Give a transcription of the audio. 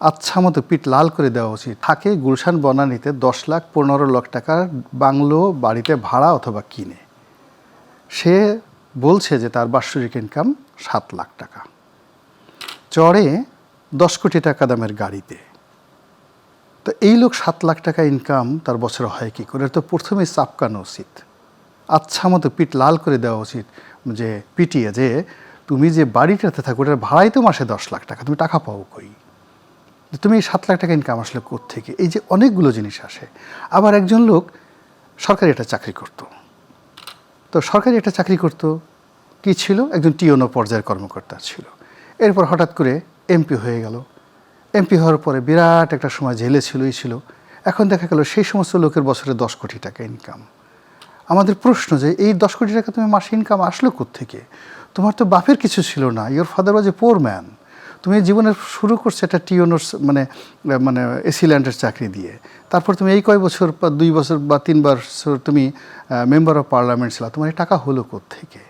আচ্ছা মতো পিঠ লাল করে দেওয়া উচিত। থাকে গুলশান বনানীতে 10 লাখ 15 লাখ টাকার বাংলো বাড়িতে ভাড়া অথবা কিনে, সে বলছে যে তার বাৎসরিক ইনকাম 7 লাখ টাকা, চড়ে 10 কোটি টাকা দামের গাড়িতে। তো এই লোক 7 লাখ টাকা ইনকাম তার বছরে হয় কী করে? তো প্রথমেই চাপকানো উচিত, আচ্ছা মতো পিঠ লাল করে দেওয়া উচিত, যে পিটিয়ে যে তুমি যে বাড়িটাতে থাকো ওটার ভাড়াই তো মাসে 10 লাখ টাকা, তুমি টাকা পাও কই? তুমি এই 7 লাখ টাকা ইনকাম আসলে কোত্থেকে? এই যে অনেকগুলো জিনিস আসে। আবার একজন লোক সরকারি একটা চাকরি করত, তো সরকারি একটা চাকরি করত কি ছিল, একজন টিওনো পর্যায়ের কর্মকর্তা ছিল। এরপর হঠাৎ করে এমপি হয়ে গেল। এমপি হওয়ার পরে বিরাট একটা সময় জেলে ছিলই ছিল। এখন দেখা গেল সেই সমস্ত লোকের বছরে 10 কোটি টাকা ইনকাম। আমাদের প্রশ্ন যে এই 10 কোটি টাকা তুমি মাসে ইনকাম আসলো কোত্থেকে? তোমার তো বাপের কিছু ছিল না, your father was A poor man. তুমি জীবনের শুরু করছো একটা টিওনোর মানে মানে এসি ল্যান্ডের চাকরি দিয়ে, তারপর তুমি এই কয় বছর বা 2 বছর বা 3 বছর তুমি মেম্বার অফ পার্লামেন্ট ছিলা, তোমার এই টাকা হলো কোত্থেকে?